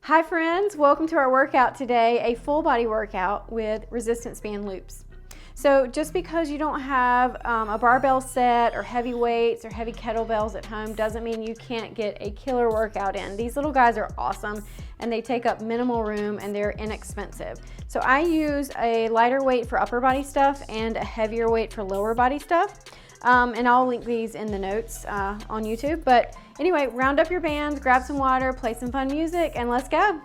Hi friends, welcome to our workout today, a full body workout with resistance band loops. So just because you don't have a barbell set or heavy weights or heavy kettlebells at home doesn't mean you can't get a killer workout in. These little guys are awesome and they take up minimal room and they're inexpensive. So I use a lighter weight for upper body stuff and a heavier weight for lower body stuff. And I'll link these in the notes on YouTube. But anyway, round up your bands, grab some water, play some fun music, and let's go.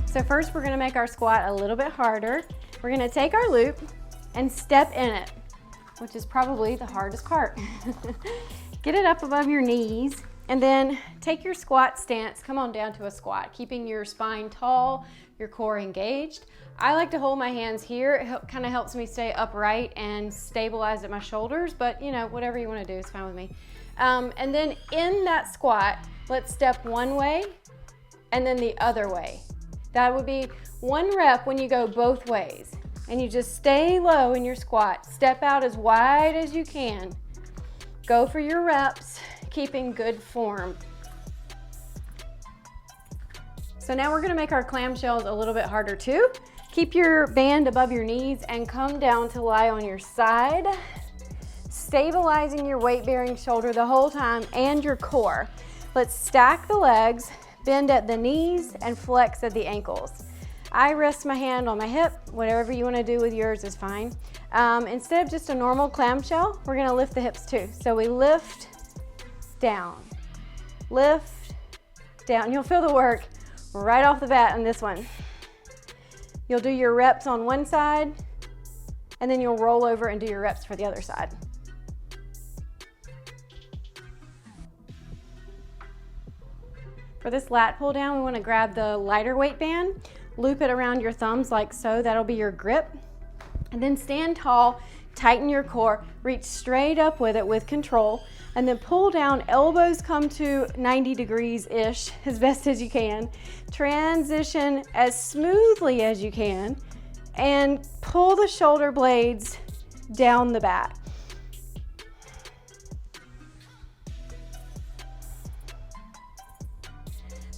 So first we're gonna make our squat a little bit harder. We're gonna take our loop and step in it, which is probably the hardest part. Get it up above your knees and then take your squat stance, come on down to a squat, keeping your spine tall, your core engaged. I like to hold my hands here. It kind of helps me stay upright and stabilize at my shoulders, but you know, whatever you want to do is fine with me. And then in that squat, let's step one way and then the other way. That would be one rep when you go both ways. And you just stay low in your squat. Step out as wide as you can. Go for your reps, keeping good form. So now we're gonna make our clamshells a little bit harder too. Keep your band above your knees and come down to lie on your side, stabilizing your weight-bearing shoulder the whole time and your core. Let's stack the legs, bend at the knees, and flex at the ankles. I rest my hand on my hip. Whatever you want to do with yours is fine. Instead of just a normal clamshell, we're going to lift the hips too. So we lift, down, lift, down. You'll feel the work right off the bat on this one. You'll do your reps on one side, and then you'll roll over and do your reps for the other side. For this lat pull down, we want to grab the lighter weight band, loop it around your thumbs like so, that'll be your grip. And then stand tall, tighten your core, reach straight up with it with control, and then pull down, elbows come to 90 degrees-ish, as best as you can. Transition as smoothly as you can, and pull the shoulder blades down the back.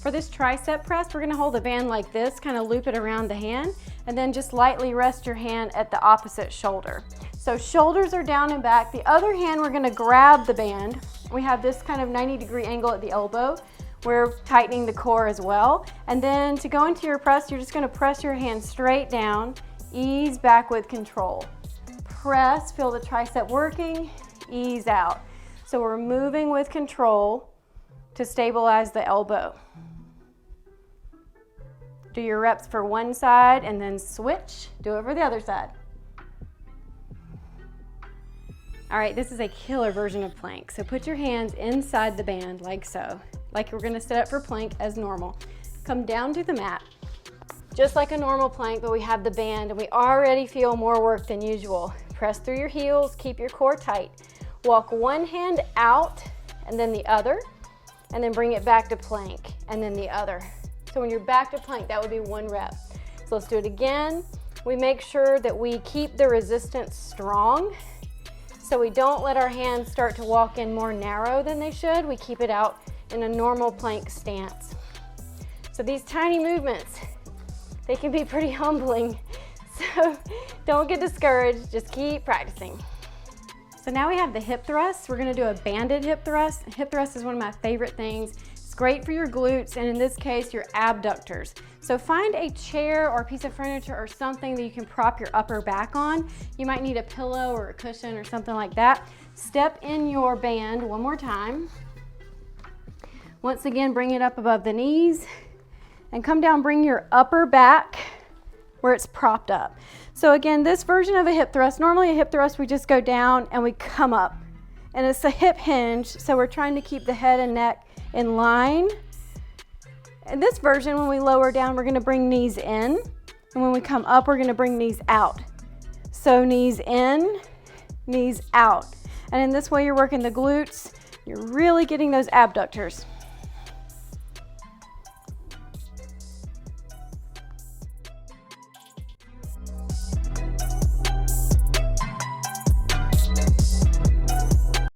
For this tricep press, we're gonna hold the band like this, kind of loop it around the hand, and then just lightly rest your hand at the opposite shoulder. So shoulders are down and back. The other hand, we're gonna grab the band. We have this kind of 90-degree angle at the elbow. We're tightening the core as well. And then to go into your press, you're just gonna press your hand straight down, ease back with control. Press, feel the tricep working, ease out. So we're moving with control to stabilize the elbow. Do your reps for one side and then switch, do it for the other side. All right, this is a killer version of plank. So put your hands inside the band like so, like we're gonna set up for plank as normal. Come down to the mat, just like a normal plank, but we have the band and we already feel more work than usual. Press through your heels, keep your core tight. Walk one hand out and then the other, and then bring it back to plank and then the other. So when you're back to plank, that would be one rep. So let's do it again. We make sure that we keep the resistance strong, so we don't let our hands start to walk in more narrow than they should. We keep it out in a normal plank stance. So these tiny movements, they can be pretty humbling. So don't get discouraged, just keep practicing. So now we have the hip thrust. We're gonna do a banded hip thrust. Hip thrust is one of my favorite things. It's great for your glutes, and in this case, your abductors. So find a chair or a piece of furniture or something that you can prop your upper back on. You might need a pillow or a cushion or something like that. Step in your band one more time. Once again, bring it up above the knees and come down, bring your upper back where it's propped up. So again, this version of a hip thrust, normally a hip thrust, we just go down and we come up. And it's a hip hinge, so we're trying to keep the head and neck in line. In this version, when we lower down, we're gonna bring knees in. And when we come up, we're gonna bring knees out. So knees in, knees out. And in this way, you're working the glutes. You're really getting those abductors.